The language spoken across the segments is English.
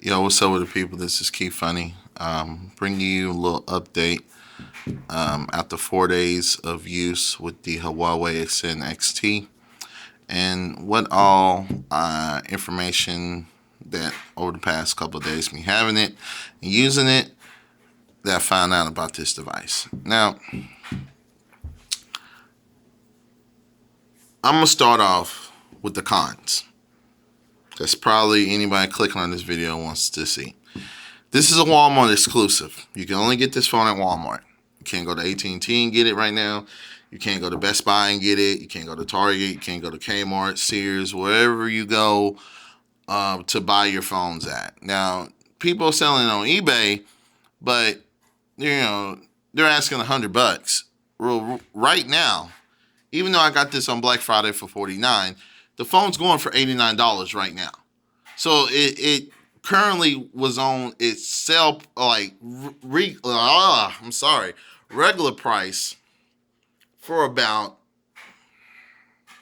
Yo, what's up with the people? This is Key Funny. Bringing you a little update after 4 days of use with the Huawei Ascend XT and what all information that over the past couple of days, me having it and using it, that I found out about this device. Now, I'm going to start off with the cons. That's probably anybody clicking on this video wants to see. This is a Walmart exclusive. You can only get this phone at Walmart. You can't go to AT&T and get it right now. You can't go to Best Buy and get it. You can't go to Target. You can't go to Kmart, Sears, wherever you go to buy your phones at. Now, people are selling it on eBay, but they're asking $100. Well, right now, even though I got this on Black Friday for $49, the phone's going for $89 right now. So it currently was on its regular price for about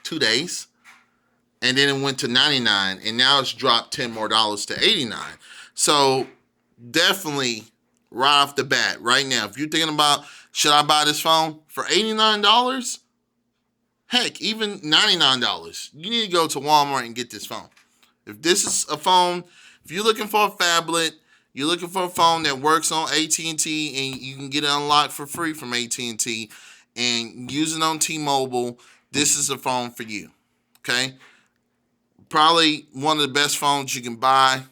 2 days, and then it went to $99, and now it's dropped $10 more to $89. So definitely right off the bat, right now, if you're thinking about should I buy this phone for $89, heck, even $99, you need to go to Walmart and get this phone. If this is a phone, if you're looking for a phablet, you're looking for a phone that works on AT&T and you can get it unlocked for free from AT&T and use it on T-Mobile, this is a phone for you, okay? Probably one of the best phones you can buy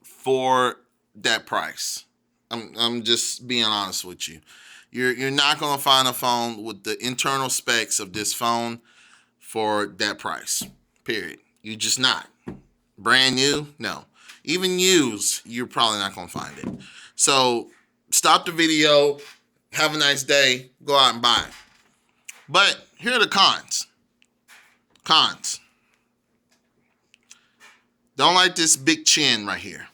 for that price. I'm just being honest with you. You're not going to find a phone with the internal specs of this phone for that price, period. You're just not. Brand new? No. Even used, you're probably not going to find it. So stop the video. Have a nice day. Go out and buy it. But here are the cons. Cons. Don't like this big chin right here.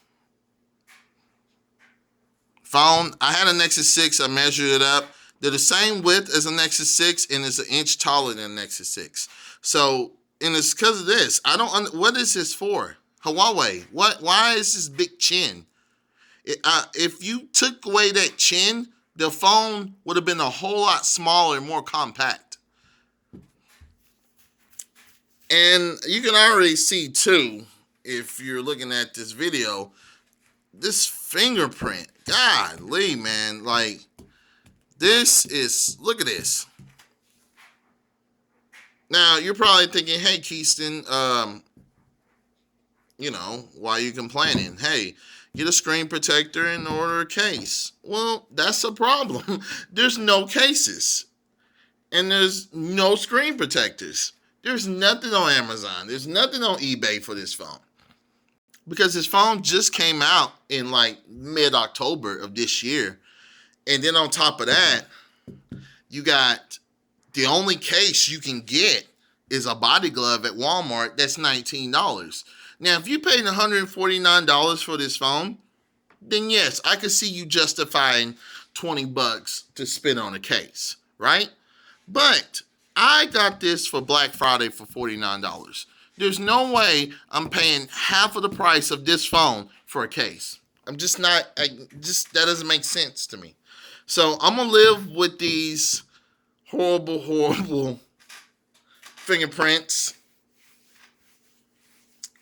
Phone, I had a Nexus 6. I measured it up. They're the same width as a Nexus 6 and it's an inch taller than a Nexus 6. So, and it's because of this. What is this for? Huawei. Why is this big chin? If you took away that chin, the phone would have been a whole lot smaller and more compact. And you can already see too, if you're looking at this video, this fingerprint. Golly, man. Like, this is, look at this. Now, you're probably thinking, hey, Keyston, why are you complaining? Hey, get a screen protector and order a case. Well, that's a problem. There's no cases. And there's no screen protectors. There's nothing on Amazon. There's nothing on eBay for this phone. Because this phone just came out in like mid-October of this year. And then on top of that, you got the only case you can get is a body glove at Walmart that's $19. Now, if you paid $149 for this phone, then yes, I could see you justifying $20 to spend on a case, right? But I got this for Black Friday for $49. There's no way I'm paying half of the price of this phone for a case. I'm just not, that doesn't make sense to me. So I'm going to live with these horrible fingerprints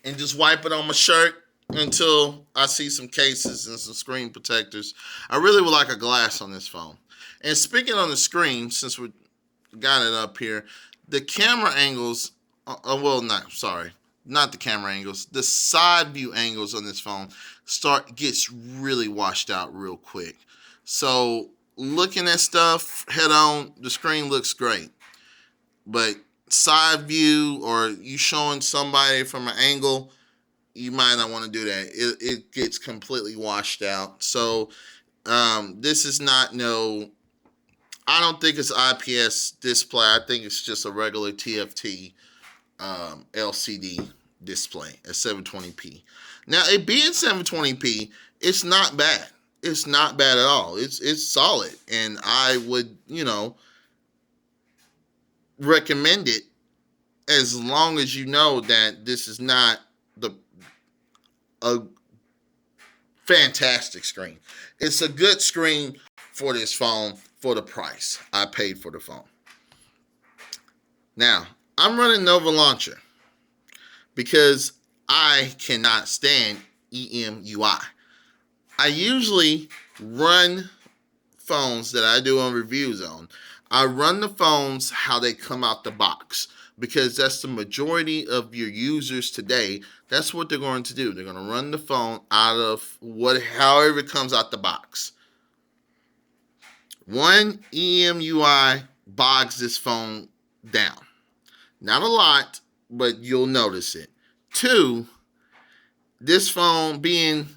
and just wipe it on my shirt until I see some cases and some screen protectors. I really would like a glass on this phone. And speaking on the screen, since we got it up here, the camera angles, not the camera angles, the side view angles on this phone gets really washed out real quick. So looking at stuff head on, the screen looks great. But side view or you showing somebody from an angle, you might not want to do that. It gets completely washed out. So this is not I don't think it's IPS display. I think it's just a regular TFT LCD display at 720p. Now, it being 720p, it's not bad. It's not bad at all. It's solid. And I would, recommend it as long as you know that this is not Fantastic screen. It's a good screen for this phone for the price I paid for the phone. Now, I'm running Nova Launcher because I cannot stand EMUI. I usually run phones that I do on reviews on. I run the phones how they come out the box because that's the majority of your users today. That's what they're going to do. They're going to run the phone out of however it comes out the box. One, EMUI bogs this phone down. Not a lot, but you'll notice it. Two, this phone being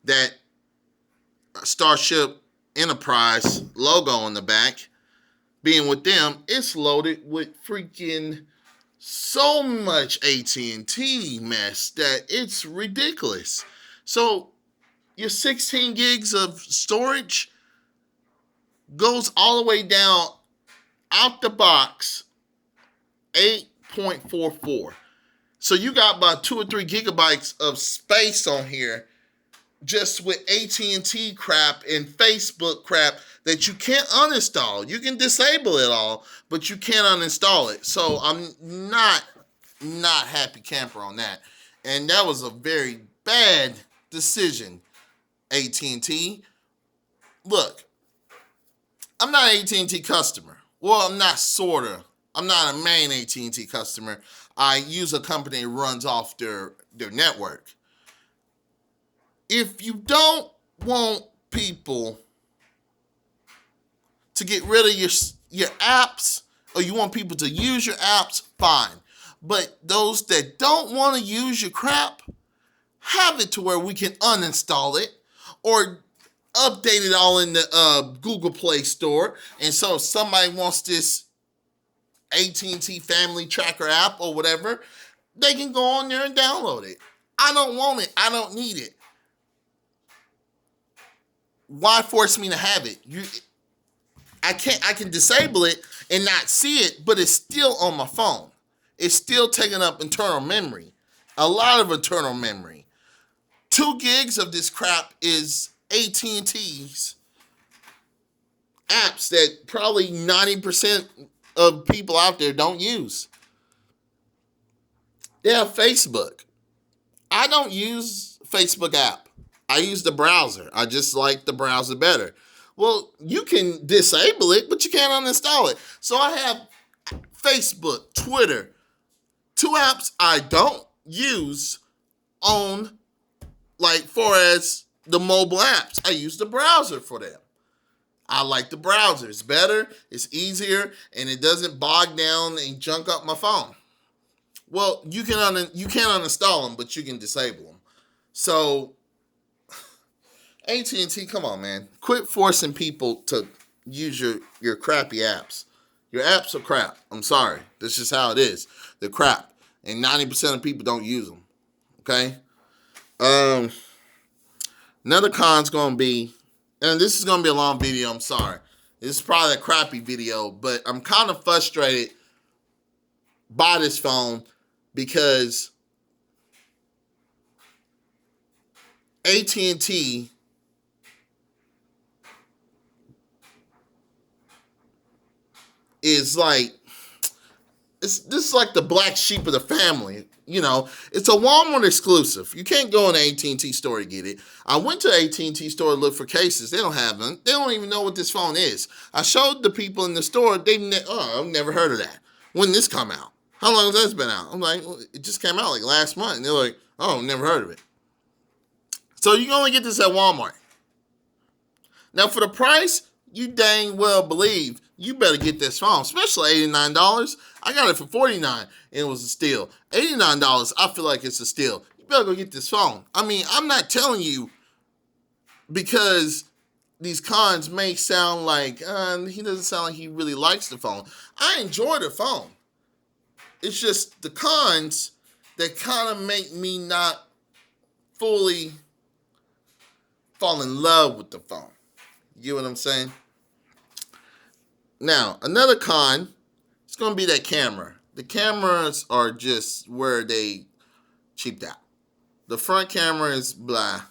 that Starship Enterprise logo on the back, being with them, it's loaded with freaking so much AT&T mess that it's ridiculous. So your 16 gigs of storage goes all the way down out the box 8.44. So you got about 2 or 3 gigabytes of space on here just with AT&T crap and Facebook crap that you can't uninstall. You can disable it all, but you can't uninstall it. So I'm not happy camper on that. And that was a very bad decision, AT&T. Look, I'm not an AT&T customer. Well, I'm not sorta. I'm not a main AT&T customer. I use a company that runs off their network. If you don't want people to get rid of your apps, or you want people to use your apps, fine. But those that don't want to use your crap, have it to where we can uninstall it or update it all in the Google Play Store. And so if somebody wants this AT&T Family Tracker app or whatever, they can go on there and download it. I don't want it. I don't need it. Why force me to have it? I can disable it and not see it, but it's still on my phone. It's still taking up internal memory. A lot of internal memory. 2 gigs of this crap is AT&T's apps that probably 90% of people out there don't use. Yeah, Facebook. I don't use Facebook app. I use the browser. I just like the browser better. Well, you can disable it, but you can't uninstall it. So I have Facebook, Twitter, 2 apps I don't use on, like, far as the mobile apps. I use the browser for them. I like the browser. It's better, it's easier, and it doesn't bog down and junk up my phone. Well, you can't uninstall them, but you can disable them. So AT&T, come on, man. Quit forcing people to use your crappy apps. Your apps are crap. I'm sorry. That's just how it is. They're crap. And 90% of people don't use them. Okay? Another con's going to be, and this is going to be a long video, I'm sorry. This is probably a crappy video, but I'm kind of frustrated by this phone because AT&T is like, this is like the black sheep of the family. You know, it's a Walmart exclusive. You can't go in an AT&T store to get it. I went to the AT&T store to look for cases. They don't have them. They don't even know what this phone is. I showed the people in the store. I've never heard of that. When did this come out? How long has this been out? I'm like, well, it just came out like last month. And they're like, oh, never heard of it. So you can only get this at Walmart. Now, for the price, you dang well believe you better get this phone, especially $89. I got it for $49, and it was a steal. $89, I feel like it's a steal. You better go get this phone. I mean, I'm not telling you because these cons may sound like, he doesn't sound like he really likes the phone. I enjoy the phone. It's just the cons that kind of make me not fully fall in love with the phone. You get what I'm saying? Now, another con is going to be that camera. The cameras are just where they cheaped out. The front camera is blah.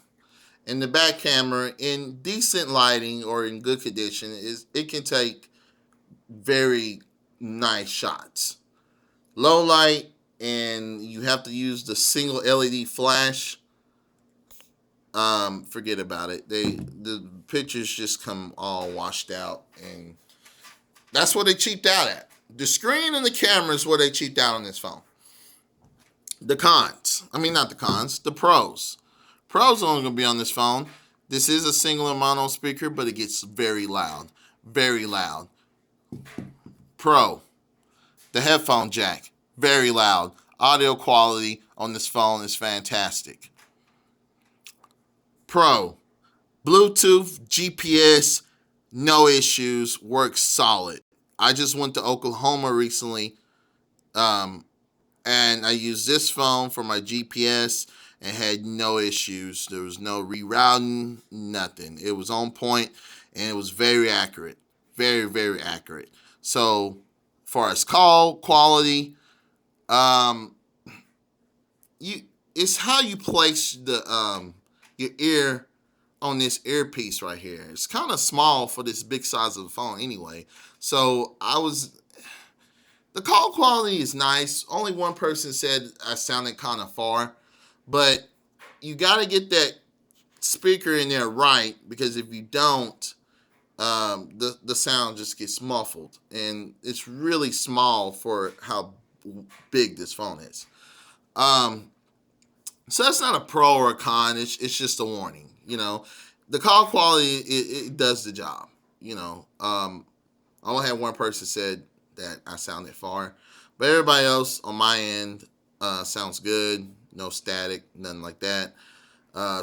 And the back camera, in decent lighting or in good condition, it can take very nice shots. Low light, and you have to use the single LED flash. Forget about it. The pictures just come all washed out, and that's what they cheaped out at. The screen and the camera is what they cheaped out on this phone. The cons. I mean, not the cons. The pros. Pros are only going to be on this phone. This is a single mono speaker, but it gets very loud. Very loud. Pro. The headphone jack. Very loud. Audio quality on this phone is fantastic. Pro. Bluetooth, GPS, no issues. Works solid. I just went to Oklahoma recently, and I used this phone for my GPS and had no issues. There was no rerouting, nothing. It was on point, and it was very accurate. Very, very accurate. So, as far as call quality, it's how you place your ear on this earpiece right here. It's kind of small for this big size of the phone anyway. So the call quality is nice. Only one person said I sounded kind of far, but you got to get that speaker in there right, because if you don't, the sound just gets muffled, and it's really small for how big this phone is. So that's not a pro or a con. It's just a warning. The call quality, it does the job. I only had one person said that I sounded far, but everybody else on my end sounds good. No static, nothing like that.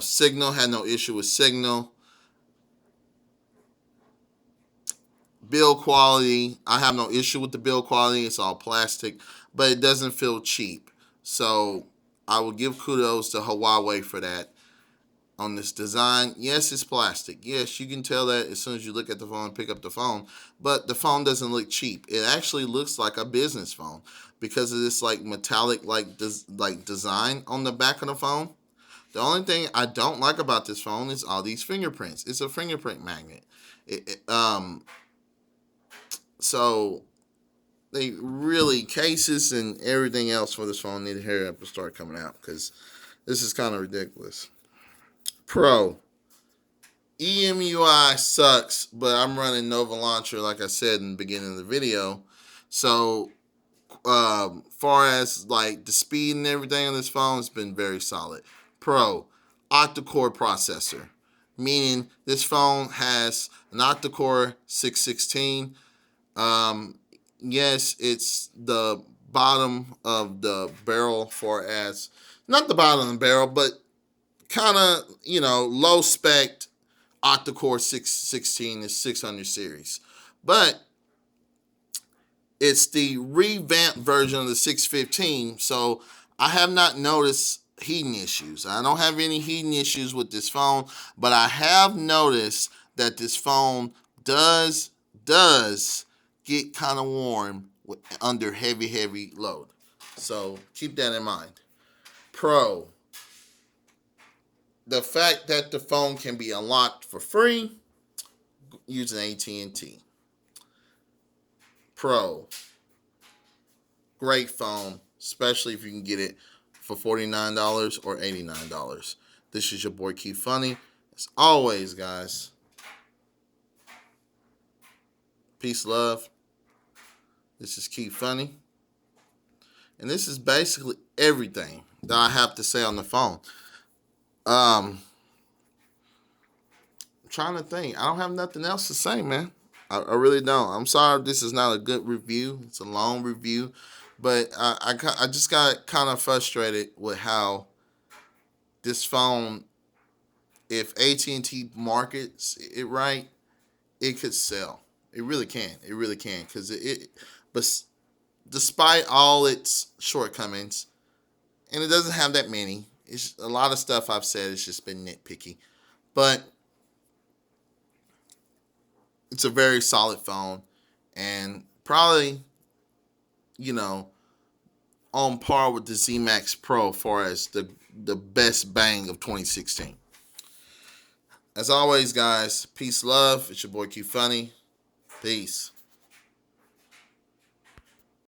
Signal, had no issue with signal. Build quality, I have no issue with the build quality. It's all plastic, but it doesn't feel cheap. So I will give kudos to Huawei for that. On this design, yes, it's plastic. Yes, you can tell that as soon as you look at the phone, pick up the phone. But the phone doesn't look cheap. It actually looks like a business phone because of this metallic design on the back of the phone. The only thing I don't like about this phone is all these fingerprints. It's a fingerprint magnet. So they really, cases and everything else for this phone need to hurry up and start coming out, because this is kind of ridiculous. Pro. EMUI sucks, but I'm running Nova Launcher, like I said in the beginning of the video. So, far as the speed and everything on this phone, it's been very solid. Pro. Octa-core processor, meaning this phone has an octa-core 616. Yes, it's the bottom of the barrel, not the bottom of the barrel, but kind of, low spec octa-core 616 is 600 series. But it's the revamped version of the 615, so I have not noticed heating issues. I don't have any heating issues with this phone, but I have noticed that this phone does get kind of warm under heavy load. So keep that in mind. Pro. The fact that the phone can be unlocked for free using AT&T. Pro. Great phone, especially if you can get it for $49 or $89. This is your boy Keep Funny. As always, guys, peace, love. This is Keep Funny. And this is basically everything that I have to say on the phone. I'm trying to think. I don't have nothing else to say, man. I really don't. I'm sorry if this is not a good review. It's a long review. But I just got kind of frustrated with how this phone, if AT&T markets it right, it could sell. It really can. It really can. But despite all its shortcomings, and it doesn't have that many, it's a lot of stuff I've said. It's just been nitpicky. But it's a very solid phone, and probably, on par with the Z Max Pro as far as the best bang of 2016. As always, guys, peace, love. It's your boy Q Funny. Peace.